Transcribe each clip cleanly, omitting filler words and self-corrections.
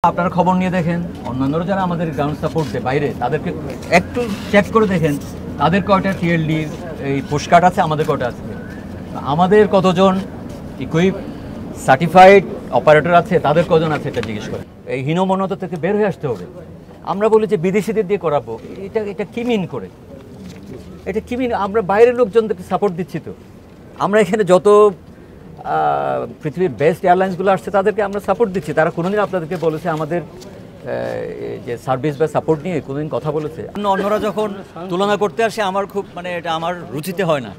আপনারা খবর নিয়ে দেখেন, অন্যান্যরা যারা আমাদের গ্রাউন্ড সাপোর্ট দেয় বাইরে, তাদেরকে একটু চেক করে দেখেন তাদের কয়টা টিএলডি এই পোস্টকার্ড আছে, আমাদের কয়টা আছে, আমাদের কতজন ইকুইপ সার্টিফাইড অপারেটর আছে, তাদের কজন আছে, এটা জিজ্ঞেস করে। এই হীনমন্যতা থেকে বের হয়ে আসতে হবে। আমরা বলি যে বিদেশিদের দিয়ে করাবো, এটা কি মিন করে, এটা কি মিন? আমরা বাইরের লোকজনদেরকে সাপোর্ট দিচ্ছি তো। আমরা এখানে যত পৃথিবীর বেস্ট এয়ারলাইন্সগুলো আসছে তাদেরকে আমরা সাপোর্ট দিচ্ছি। তারা কোনোদিন আপনাদেরকে বলেছে আমাদের যে সার্ভিস বা সাপোর্ট নিয়ে কোনোদিন কথা বলেছে? অন্যরা যখন তুলনা করতে আসে আমার খুব এটা আমার রুচিতে হয় না।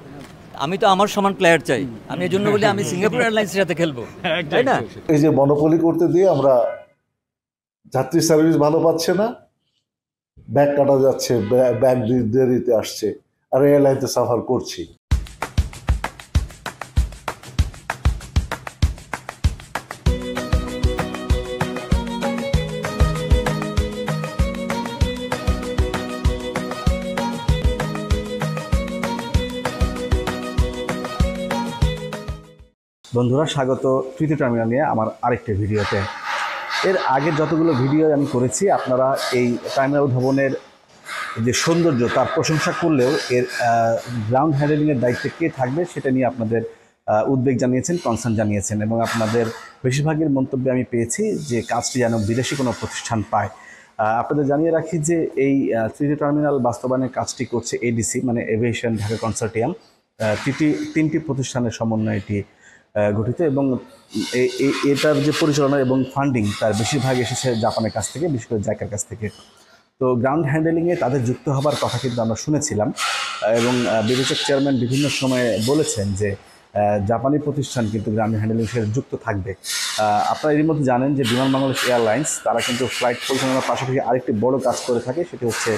আমি তো আমার সমান প্লেয়ার চাই। আমি এই জন্য বলি আমি সিঙ্গাপুর এয়ারলাইন্সের সাথে খেলবো, তাই না? এই যে মনোপলি করতে দিয়ে আমরা যাত্রী সার্ভিস ভালো পাচ্ছে না, ব্যাগ কাটা যাচ্ছে, ব্যাগ দেরিতে আসছে, আর এয়ারলাইনতে সাফার করছি। বন্ধুরা, স্বাগত তৃতীয় টার্মিনাল নিয়ে আমার আরেকটি ভিডিওতে। এর আগের যতগুলো ভিডিও আমি করেছি আপনারা এই টার্মিনাল ভবনের যে সৌন্দর্য তার প্রশংসা করলেও এর গ্রাউন্ড হ্যান্ডেলিংয়ের দায়িত্বে কে থাকবে সেটা নিয়ে আপনাদের উদ্বেগ জানিয়েছেন, কনসার্ন জানিয়েছেন, এবং আপনাদের বেশিরভাগের মন্তব্যে আমি পেয়েছি যে কাজটি যেন বিদেশি কোনো প্রতিষ্ঠান পায়। আপনাদের জানিয়ে রাখি যে এই তৃতীয় টার্মিনাল বাস্তবায়নের কাজটি করছে এডিসি, মানে এভিয়েশন ঢাকা কনসোর্টিয়াম। তিনটি প্রতিষ্ঠানের সমন্বয়ে এটি গঠিত, এবং এটার যে পরিচালনা এবং ফান্ডিং তার বেশিরভাগ এসেছে জাপানের কাছ থেকে, বিশেষ করে জাইকার কাছ থেকে। তো গ্রাউন্ড হ্যান্ডেলিংয়ে তাদের যুক্ত হবার কথা কিন্তু আমরা শুনেছিলাম, এবং বিবেচক চেয়ারম্যান বিভিন্ন সময়ে বলেছেন যে জাপানি প্রতিষ্ঠান কিন্তু গ্রাউন্ড হ্যান্ডেলিংয়ের সাথে যুক্ত থাকবে। আপনারা এর মধ্যে জানেন যে বিমান বাংলাদেশ এয়ারলাইন্স তারা কিন্তু ফ্লাইট পরিচালনার পাশাপাশি আরেকটি বড় কাজ করে থাকে, সেটি হচ্ছে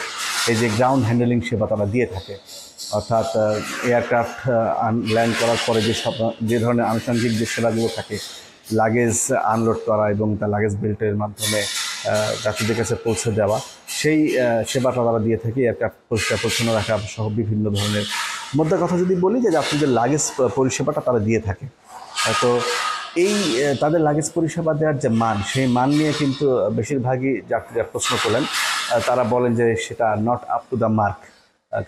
এই যে গ্রাউন্ড হ্যান্ডেলিং সেবা তারা দিয়ে থাকে। অর্থাৎ এয়ারক্রাফট ল্যান্ড করার পরে যে ধরনের আনুষঙ্গিক যে সেবাগুলো থাকে, লাগেজ আনলোড করা এবং তার লাগেজ বেল্টের মাধ্যমে যাত্রীদের কাছে পৌঁছে দেওয়া, সেই সেবাটা তারা দিয়ে থাকে। এয়ারক্রাফট পরিষ্কার পরিচ্ছন্ন রাখা সহ বিভিন্ন ধরনের, মধ্যে কথা যদি বলি যে যাত্রীদের লাগেজ পরিষেবাটা তারা দিয়ে থাকে। তো এই তাদের লাগেজ পরিষেবা দেওয়ার যে মান, সেই মান নিয়ে কিন্তু বেশিরভাগই যাত্রীরা প্রশ্ন করলেন। তারা বলেন যে সেটা not up to the mark.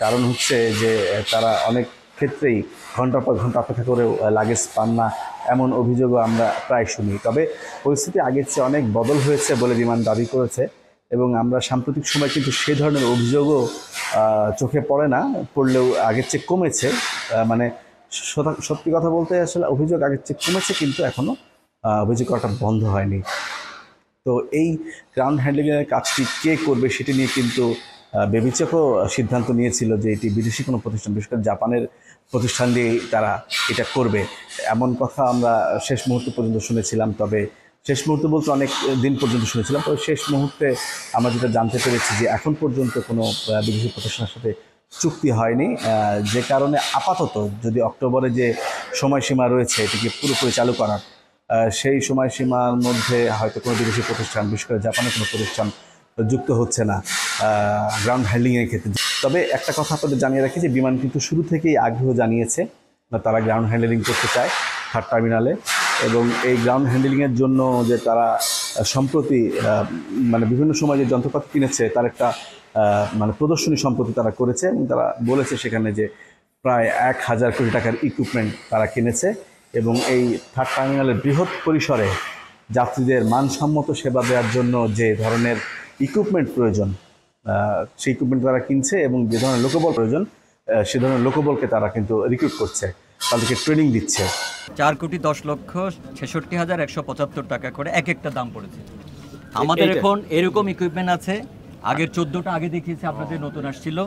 কারণ হচ্ছে যে তারা অনেক ক্ষেত্রেই ঘন্টার পর ঘন্টা অপেক্ষা করেও লাগেজ পান না, এমন অভিযোগও আমরা প্রায় শুনি। তবে পরিস্থিতি আগের চেয়ে অনেক বদল হয়েছে বলে বিমান দাবি করেছে, এবং আমরা সাম্প্রতিক সময় কিন্তু সেই ধরনের অভিযোগও চোখে পড়ে না, পড়লেও আগের চেয়ে কমেছে। মানে সত্যি কথা বলতে আসলে অভিযোগ আগের চেয়ে কমেছে, কিন্তু এখনও অভিযোগ করাটা বন্ধ হয়নি। তো এই গ্রাউন্ড হ্যান্ডলিংয়ের কাজটি কে করবে সেটি নিয়ে কিন্তু বিবেচকও সিদ্ধান্ত নিয়েছিল যে এটি বিদেশি কোনো প্রতিষ্ঠান, বিশেষ করে জাপানের প্রতিষ্ঠান দিয়েই তারা এটা করবে, এমন কথা আমরা শেষ মুহূর্ত পর্যন্ত শুনেছিলাম। তবে শেষ মুহূর্তে বলতে অনেক দিন পর্যন্ত শুনেছিলাম, তবে শেষ মুহূর্তে আমরা যেটা জানতে পেরেছি যে এখন পর্যন্ত কোনো বিদেশি প্রতিষ্ঠানের সাথে চুক্তি হয়নি, যে কারণে আপাতত যদি অক্টোবরে যে সময়সীমা রয়েছে এটিকে পুরোপুরি চালু করার, সেই সময়সীমার মধ্যে হয়তো কোনো বিদেশি প্রতিষ্ঠান, বিশেষ করে জাপানের কোনো প্রতিষ্ঠান যুক্ত হচ্ছে না গ্রাউন্ড হ্যান্ডলিংয়ের ক্ষেত্রে। তবে একটা কথা আপনাদের জানিয়ে রাখি যে বিমান কিন্তু শুরু থেকেই আগ্রহ জানিয়েছে তারা গ্রাউন্ড হ্যান্ডলিং করতে চায় থার্ড টার্মিনালে, এবং এই গ্রাউন্ড হ্যান্ডলিংয়ের জন্য যে তারা সম্প্রতি মানে বিভিন্ন সময় যে যন্ত্রপাতি কিনেছে তার একটা মানে প্রদর্শনী সম্প্রতি তারা করেছে, এবং তারা বলেছে সেখানে যে প্রায় 1000 কোটি টাকার ইকুইপমেন্ট তারা কিনেছে, এবং এই থার্ড টার্মিনালের বৃহৎ পরিসরে যাত্রীদের মানসম্মত সেবা দেওয়ার জন্য যে ধরনের ইকুইপমেন্ট প্রয়োজন সেই ইকুইপমেন্ট তারা কিনছে, এবং যে ধরনের লোকবল প্রয়োজন সে ধরনের লোকবলকে তারা কিন্তু রিক্রুট করছে, তাদেরকে ট্রেনিং দিচ্ছে। 4,10,66,175 টাকা করে এক একটা দাম পড়েছে। আমাদের এখন এরকম ইকুইপমেন্ট আছে, আগের 14টা আগে দেখিয়েছি আপনাদের, নতুন আসছিল,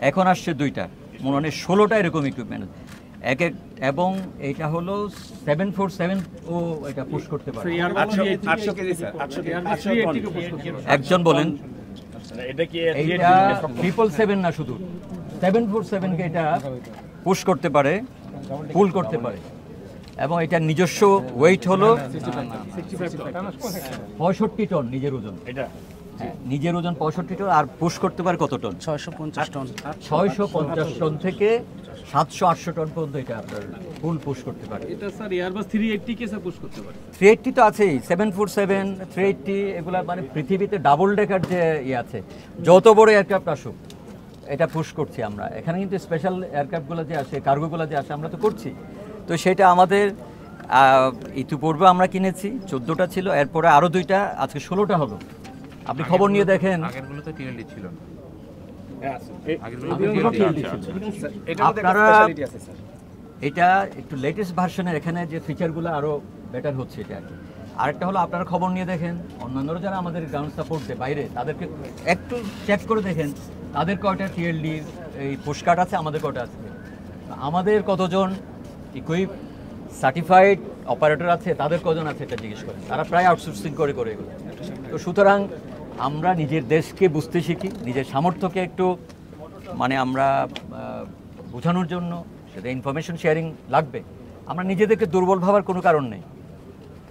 এখন আসছে 2টা, মনে হয় 16টা এরকম ইকুইপমেন্ট এবং এটা হলো 747 ও এটা পুশ করতে পারে। একজন বলেন এটা 777 না, শুধু 747 কে এটা পুশ করতে পারে, পুল করতে পারে, এবং এটার নিজস্ব ওয়েট হলো 65 টন নিজের ওজন। এটা নিজের ওজন 65 টন, আর পুশ করতে পারে কত টন? 650 টন। 650 টন থেকে 700-800 টন পর্যন্ত এটা আপনার ফুল পুশ করতে পারে। এটা স্যার এয়ারবাস 380 কে স্যার পুশ করতে পারে। 380 তো আছেই, 747, 380 এগুলা মানে পৃথিবীতে ডাবল ডেকার যে আছে, যত বড় এয়ারক্রাফট আসুক এটা পুশ করছি আমরা। এখানে কিন্তু স্পেশাল এয়ারক্রাফটগুলো যে আসে, কার্গোগুলো যে আসে, আমরা তো করছি। তো সেটা আমাদের ইতিপূর্বে আমরা কিনেছি, 14টা ছিল, এরপরে আরও 2টা, আজকে 16টা হলো। আপনি খবর নিয়ে দেখেন, আগেরগুলো তো টিএলডি ছিল না। আপনারা এটা একটু লেটেস্ট ভার্সনের, এখানে যে ফিচারগুলো আরও বেটার হচ্ছে এটা আর কি। আরেকটা হলো আপনারা খবর নিয়ে দেখেন, অন্যান্যরা যারা আমাদের গ্রাউন্ড সাপোর্ট দেয় বাইরে, তাদেরকে একটু চেক করে দেখেন তাদের কয়টা টিএলডির এই পুশকার্ড আছে, আমাদের কয়টা আছে। আমাদের কতজন ইকুইপ সার্টিফাইড অপারেটর আছে, তাদের কজন আছে এটা জিজ্ঞেস করেন। তারা প্রায় আউটসোর্সিং করে এগুলো। তো সুতরাং আমরা নিজের দেশকে বুঝতে শিখি, নিজের সামর্থ্যকে একটু মানে আমরা বোঝানোর জন্য, সেটা ইনফরমেশন শেয়ারিং লাগবে। আমরা নিজেদেরকে দুর্বল ভাবার কোনো কারণ নেই,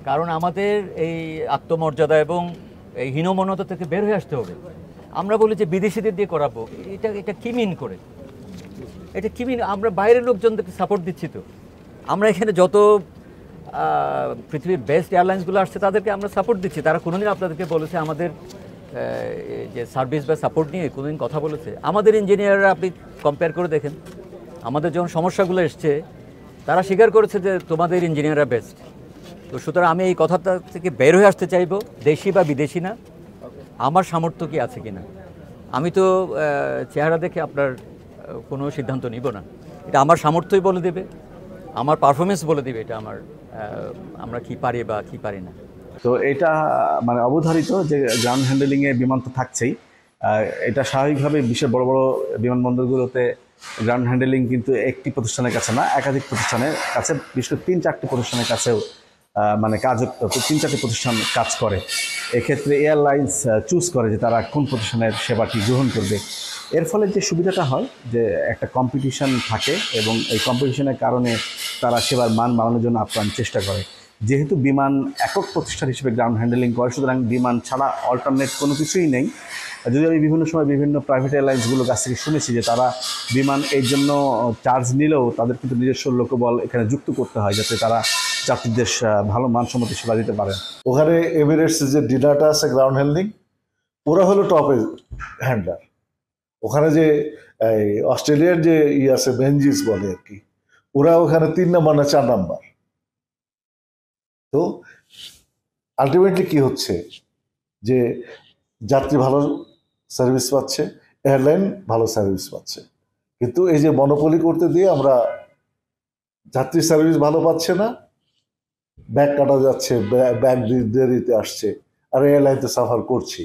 কারণ আমাদের এই আত্মমর্যাদা এবং এই হীনমন্যতা থেকে বের হয়ে আসতে হবে। আমরা বলি যে বিদেশিদের দিয়ে করাবো, এটা কি মিন করে, এটা কি মিন? আমরা বাইরের লোকজনদেরকে সাপোর্ট দিচ্ছি। তো আমরা এখানে যত পৃথিবীর বেস্ট এয়ারলাইন্সগুলো আসছে তাদেরকে আমরা সাপোর্ট দিচ্ছি। তারা কোনোদিন আপনাদেরকে বলেছে আমাদের যে সার্ভিস বা সাপোর্ট নিয়ে কোনোদিন কথা বলেছে? আমাদের ইঞ্জিনিয়াররা আপনি কম্পেয়ার করে দেখেন, আমাদের যখন সমস্যাগুলো এসছে তারা স্বীকার করেছে যে তোমাদের ইঞ্জিনিয়াররা বেস্ট। তো সুতরাং আমি এই কথাটা থেকে বের হয়ে আসতে চাইবো, দেশি বা বিদেশি না, আমার সামর্থ্য কি আছে কিনা। আমি তো চেহারা দেখে আপনার কোনো সিদ্ধান্ত নিব না, এটা আমার সামর্থ্যই বলে দেবে, আমার পারফরমেন্স বলে দেবে এটা আমার আমরা কি পারি বা কি পারি না। তো এটা মানে অবধারিত যে গ্রাউন্ড হ্যান্ডেলিংয়ে বিমান তো থাকছেই। এটা স্বাভাবিকভাবে বিশ্বের বড় বড় বিমানবন্দরগুলোতে গ্রাউন্ড হ্যান্ডেলিং কিন্তু একটি প্রতিষ্ঠানের কাছে না, একাধিক প্রতিষ্ঠানের কাছে, বিশেষ করে 3-4টি প্রতিষ্ঠানের কাছেও মানে 3-4টি প্রতিষ্ঠান কাজ করে। এক্ষেত্রে এয়ারলাইন্স চুজ করে যে তারা কোন প্রতিষ্ঠানের সেবাটি গ্রহণ করবে। এর ফলে যে সুবিধাটা হয় যে একটা কম্পিটিশন থাকে এবং এই কম্পিটিশনের কারণে তারা সেবার মান বাড়ানোর জন্য আপ্রাণ চেষ্টা করে। যেহেতু বিমান একক প্রতিষ্ঠান হিসেবে গ্রাউন্ড হ্যান্ডেলিং করে, সুতরাং বিমান ছাড়া অল্টারনেট কোনো কিছুই নেই। যদি আমি বিভিন্ন সময় বিভিন্ন প্রাইভেট এয়ারলাইন্সগুলোর কাছ থেকে শুনেছি যে তারা বিমান এর জন্য চার্জ নিলেও তাদের কিন্তু নিজস্ব লোকবল এখানে যুক্ত করতে হয়, যাতে তারা যাত্রীদের ভালো মানসম্মত সেবা দিতে পারেন। ওখানে এমিরেটসের যে ডিনারটা আছে গ্রাউন্ড হ্যান্ডলিং, ওরা হলো টপ হ্যান্ডলার। ওখানে যে এই অস্ট্রেলিয়ার যে আছে বেঞ্জিস বলে আর কি, ওরা ওখানে 3 নম্বর না 4 নম্বর। তো আলটিমেটলি কি হচ্ছে যে যাত্রী ভালো সার্ভিস পাচ্ছে, এয়ারলাইন ভালো সার্ভিস পাচ্ছে, কিন্তু এই যে মনোপলি করতে দিয়ে আমরা যাত্রী সার্ভিস ভালো পাচ্ছে না, ব্যাগ কাটা যাচ্ছে, ব্যাগ দেরিতে আসছে, আর এয়ারলাইন তো সাফার করছি।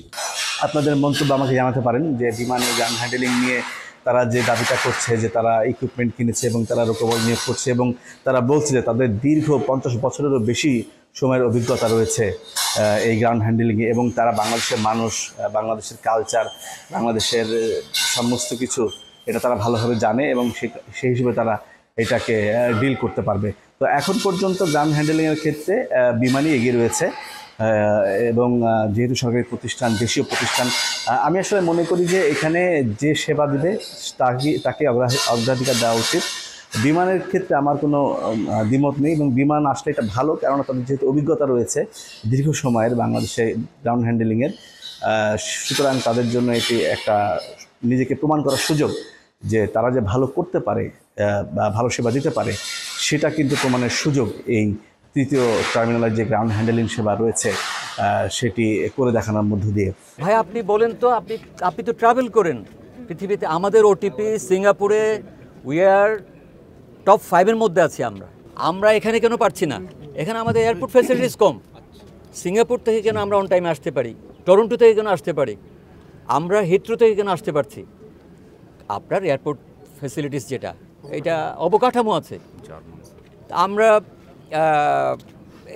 আপনাদের মন্তব্য আমাকে জানাতে পারেন যে বিমানে গ্রাউন্ড হ্যান্ডেলিং নিয়ে তারা যে দাবিটা করছে যে তারা ইকুইপমেন্ট কিনেছে এবং তারা লোকবল নিয়োগ করছে এবং তারা বলছে যে তাদের দীর্ঘ 50 বছরেরও বেশি সময়ের অভিজ্ঞতা রয়েছে এই গ্রাউন্ড হ্যান্ডেলিংয়ে, এবং তারা বাংলাদেশের মানুষ, বাংলাদেশের কালচার, বাংলাদেশের সমস্ত কিছু এটা তারা ভালোভাবে জানে এবং সেই হিসেবে তারা এটাকে ডিল করতে পারবে। তো এখন পর্যন্ত গ্রাউন্ড হ্যান্ডেলিংয়ের ক্ষেত্রে বিমানই এগিয়ে রয়েছে এবং যেহেতু সরকারি প্রতিষ্ঠান, দেশীয় প্রতিষ্ঠান, আমি আসলে মনে করি যে এখানে যে সেবা দেবে তাকে অগ্রাধিকার দেওয়া উচিত। বিমানের ক্ষেত্রে আমার কোনো দ্বিমত নেই এবং বিমান আসলে এটা ভালো, কেননা তাদের যেহেতু অভিজ্ঞতা রয়েছে দীর্ঘ সময়ের বাংলাদেশে গ্রাউন্ড হ্যান্ডেলিংয়ের, সুতরাং তাদের জন্য এটি একটা নিজেকে প্রমাণ করার সুযোগ যে তারা যে ভালো করতে পারে বা ভালো সেবা দিতে পারে, সেটা কিন্তু প্রমাণের সুযোগ এই তৃতীয় টার্মিনালের যে গ্রাউন্ড হ্যান্ডেলিং সেবা রয়েছে সেটি করে দেখানোর মধ্য দিয়ে। ভাই আপনি বলেন তো, আপনি তো ট্রাভেল করেন পৃথিবীতে, আমাদের ওটিপি সিঙ্গাপুরে উই আর টপ 5-এর মধ্যে আছি আমরা এখানে কেন পারছি না? এখানে আমাদের এয়ারপোর্ট ফ্যাসিলিটিস কম। সিঙ্গাপুর থেকে কেন আমরা অন টাইমে আসতে পারি, টরন্টো থেকে কেন আসতে পারি, আমরা হিথ্রো থেকে কেন আসতে পারছি? আপনার এয়ারপোর্ট ফ্যাসিলিটিস যেটা, এটা অবকাঠামো আছে। আমরা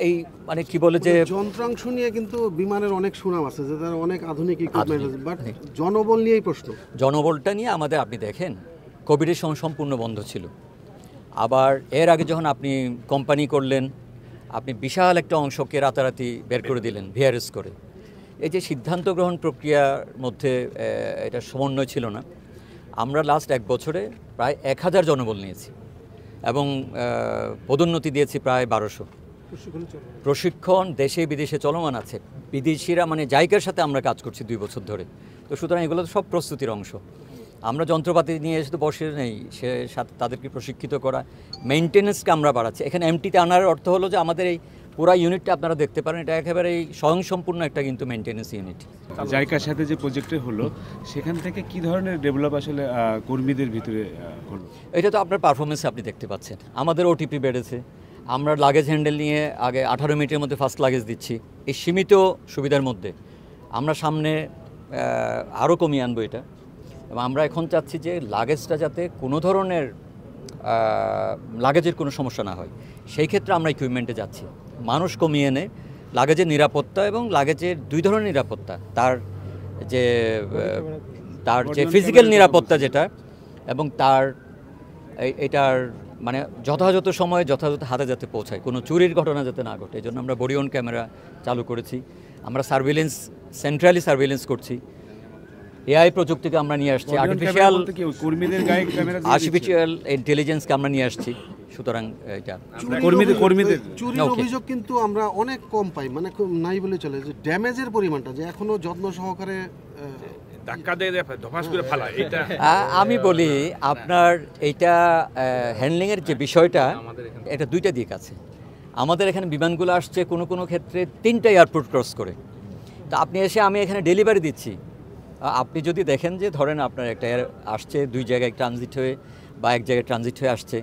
এই মানে কি বলে যে যন্ত্রাংশ নিয়ে কিন্তু বিমানের অনেক সুনাম আছে, যে তার অনেক আধুনিক ইকুইপমেন্ট আছে, বাট জনবল নিয়েই প্রশ্ন। জনবলটা নিয়ে আমাদের, আপনি দেখেন কোভিডের সময় সম্পূর্ণ বন্ধ ছিল। আবার এর আগে যখন আপনি কোম্পানি করলেন, আপনি বিশাল একটা অংশকে রাতারাতি বের করে দিলেন ভিআরএস করে। এই যে সিদ্ধান্ত গ্রহণ প্রক্রিয়ার মধ্যে এটা সমন্বয় ছিল না। আমরা লাস্ট 1 বছরে প্রায় 1000 জনবল নিয়েছি এবং পদোন্নতি দিয়েছি প্রায় 1200। প্রশিক্ষণ দেশে বিদেশে চলমান আছে, বিদেশিরা মানে জায়গার সাথে আমরা কাজ করছি 2 বছর ধরে। তো সুতরাং এগুলো তো সব প্রস্তুতির অংশ। আমরা যন্ত্রপাতি নিয়ে এসে তো বসে নেই, সে সাথে তাদেরকে প্রশিক্ষিত করা, মেইনটেনেন্সকে আমরা বাড়াচ্ছি। এখানে এমটিতে আনার অর্থ হলো যে আমাদের এই পুরা ইউনিটটা আপনারা দেখতে পারেন, এটা একেবারে স্বয়ংসম্পূর্ণ একটা কিন্তু মেইনটেনেন্স ইউনিট। জায়কার সাথে যে প্রজেক্টে হলো সেখান থেকে কি ধরনের ডেভেলপ আসলে কর্মীদের ভিতরে হলো? এটা তো আপনার পারফরমেন্সে আপনি দেখতে পাচ্ছেন। আমাদের ওটিপি বেড়েছে, আমরা লাগেজ হ্যান্ডেল নিয়ে আগে 18 মিনিটের মধ্যে ফার্স্ট লাগেজ দিচ্ছি এই সীমিত সুবিধার মধ্যে। আমরা সামনে আরও কমিয়ে আনবো এটা, এবং আমরা এখন চাচ্ছি যে লাগেজটা যাতে কোনো ধরনের লাগেজের কোনো সমস্যা না হয়, সেই ক্ষেত্রে আমরা ইকুইপমেন্টে যাচ্ছি। মানুষ কমিয়ে এনে লাগেজের নিরাপত্তা এবং লাগেজের 2 ধরনের নিরাপত্তা, তার যে ফিজিক্যাল নিরাপত্তা যেটা, এবং তার এটার মানে যথাযথ সময়ে যথাযথ হাতে যাতে পৌঁছায়, কোনো চুরির ঘটনা যাতে না ঘটে। এই জন্য আমরা বডি অন ক্যামেরা চালু করেছি, আমরা সার্ভিলেন্স সেন্ট্রালি সার্ভিলেন্স করছি, এআই প্রযুক্তিকে আমরা নিয়ে আসছি, আর্টিফিশিয়াল ইন্টেলিজেন্সকে আমরা নিয়ে আসছি। সুতরাং এটা চুরির অভিযোগ কিন্তু আমরা অনেক কম পাই, মানে নাই বলে চলে, যে ড্যামেজের পরিমাণটা যে এখনো যত্ন সহকারে আমি বলি আপনার এইটা হ্যান্ডলিংয়ের যে বিষয়টা, এটা 2টা দিক আছে। আমাদের এখানে বিমানগুলো আসছে কোনো কোনো ক্ষেত্রে 3টা এয়ারপোর্ট ক্রস করে। তা আপনি এসে আমি এখানে ডেলিভারি দিচ্ছি, আপনি যদি দেখেন যে ধরেন আপনার একটা আসছে 2 জায়গায় ট্রানজিট হয়ে বা 1 জায়গায় ট্রানজিট হয়ে আসছে,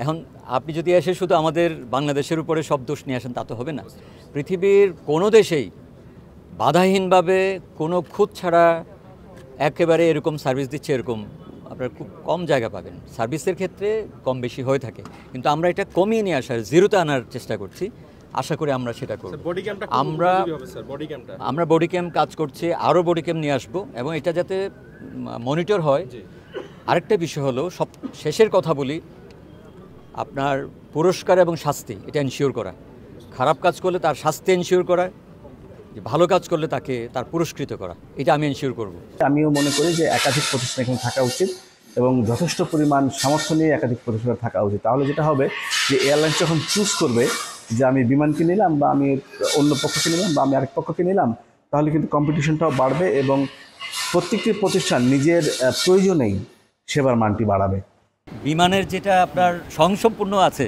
এখন আপনি যদি এসে শুধু আমাদের বাংলাদেশের উপরে সব দোষ নিয়ে আসেন তা তো হবে না। পৃথিবীর কোনো দেশেই বাধাহীনভাবে কোনো খুঁত ছাড়া একেবারে এরকম সার্ভিস দিচ্ছে, এরকম আপনার খুব কম জায়গা পাবেন। সার্ভিসের ক্ষেত্রে কম বেশি হয়ে থাকে, কিন্তু আমরা এটা কমিয়ে নিয়ে আসার, জিরোতে আনার চেষ্টা করছি। আশা করি আমরা সেটা করব। আমরা বডি ক্যাম্প কাজ করছি, আরও বডি ক্যাম্প নিয়ে আসবো, এবং এটা যাতে মনিটর হয়। আরেকটা বিষয় হলো, সব শেষের কথা বলি, আপনার পুরস্কার এবং শাস্তি এটা এনশিওর করা। খারাপ কাজ করলে তার শাস্তি এনশিওর করা, যে ভালো কাজ করলে তাকে তার পুরস্কৃত করা, এটা আমি এনশিওর করব। আমিও মনে করি যে একাধিক প্রতিষ্ঠান এখানে থাকা উচিত এবং যথেষ্ট পরিমাণ সামর্থ্য নিয়ে একাধিক প্রতিষ্ঠান থাকা উচিত। তাহলে যেটা হবে যে এয়ারলাইন্স যখন চুজ করবে যে আমি বিমানকে নিলাম বা আমি অন্য পক্ষকে নিলাম বা আমি আরেক পক্ষকে নিলাম, তাহলে কিন্তু কম্পিটিশনটাও বাড়বে এবং প্রত্যেকটি প্রতিষ্ঠান নিজের প্রয়োজনেই সেবার মানটি বাড়াবে। বিমানের যেটা আপনার স্বয়ংসম্পূর্ণ আছে,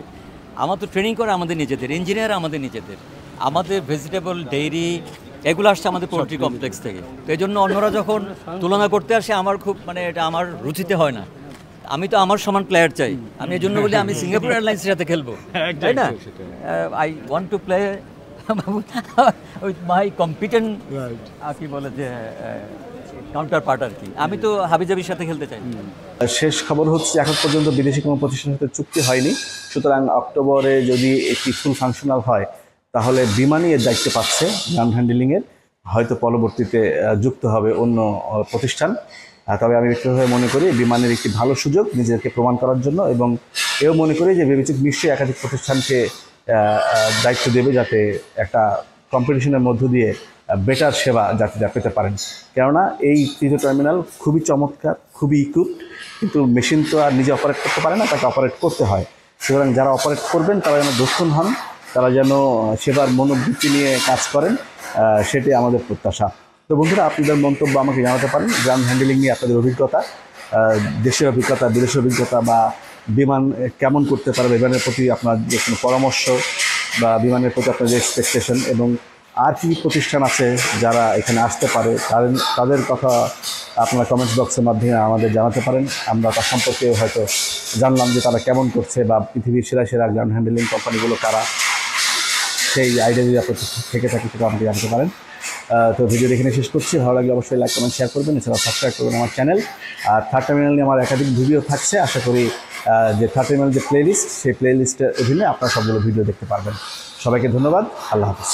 আমার তো ট্রেনিং করে আমাদের নিজেদের, ইঞ্জিনিয়ার আমাদের নিজেদের, আমাদের ভেজিটেবল ডেইরি এগুলো আসছে আমাদের পোলট্রি কমপ্লেক্স থেকে। তো এই জন্য অন্যরা যখন তুলনা করতে আসে, আমার খুব মানে এটা আমার রুচিতে হয় না। আমি তো আমার সমান প্লেয়ার চাই। আমি এই জন্য বলি আমি সিঙ্গাপুর এয়ারলাইন্সের সাথে খেলবো, তাই না? I want to play with my competent, কি বলে যে কাউন্টার পার্ট আর কি। আমি তো হাবিজাবির সাথে খেলতে চাই। শেষ খবর হচ্ছে এখন পর্যন্ত বিদেশি কোনো প্রতিষ্ঠানের সাথে চুক্তি হয়নি। সুতরাং অক্টোবরে যদি একটি ফুল ফাংশনাল হয়, তাহলে বিমানই এর দায়িত্ব পাচ্ছে গ্রাউন্ড হ্যান্ডলিংয়ের। হয়তো পরবর্তীতে যুক্ত হবে অন্য প্রতিষ্ঠান। তবে আমি ব্যক্তিগতভাবে মনে করি বিমানের একটি ভালো সুযোগ নিজেদেরকে প্রমাণ করার জন্য, এবং এও মনে করি যে বিবেচক নিশ্চয়ই একাধিক প্রতিষ্ঠানকে দায়িত্ব দেবে যাতে একটা কম্পিটিশনের মধ্য দিয়ে বেটার সেবা যাত্রীরা পেতে পারেন। কেননা এই 3 টার্মিনাল খুবই চমৎকার, খুবই ইকুইপড, কিন্তু মেশিন তো আর নিজে অপারেট করতে পারে না, তাকে অপারেট করতে হয়। সুতরাং যারা অপারেট করবেন তারা যেন দক্ষণ হন, তারা যেন সেবার মনোবৃত্তি নিয়ে কাজ করেন, সেটাই আমাদের প্রত্যাশা। তো বন্ধুরা, আপনাদের মন্তব্য আমাকে জানাতে পারেন গ্রাউন্ড হ্যান্ডলিং নিয়ে আপনাদের অভিজ্ঞতা, দেশের অভিজ্ঞতা, বিদেশের অভিজ্ঞতা, বা বিমান কেমন করতে পারে, বিমানের প্রতি আপনার যে কোনো পরামর্শ বা বিমানের প্রতি আপনার যে এক্সপেকটেশন, এবং আর কি প্রতিষ্ঠান আছে যারা এখানে আসতে পারে তাদের কথা আপনারা কমেন্টস বক্সের মাধ্যমে আমাদের জানাতে পারেন। আমরা তার সম্পর্কে হয়তো জানলাম যে তারা কেমন করছে, বা পৃথিবীর সেরা সেরা গ্রাউন্ড হ্যান্ডলিং কোম্পানিগুলো কারা, সেই আইডিয়া যদি আপনার থেকে থাকে সেটা আমাকে জানতে পারেন। তো ভিডিও এখানে শেষ করছি। ভালো লাগলে অবশ্যই লাইক, কমেন্ট, শেয়ার করবেন, এছাড়া সাবস্ক্রাইব করবেন আমার চ্যানেল। আর থার্ড টার্মিনাল নিয়ে আমার একাধিক ভিডিও থাকছে। আশা করি যে থার্ড টার্মিনাল যে প্লেলিস্ট, সেই প্লেলিস্টের অধীনে আপনারা সবগুলো ভিডিও দেখতে পারবেন। সবাইকে ধন্যবাদ। আল্লাহ হাফিজ।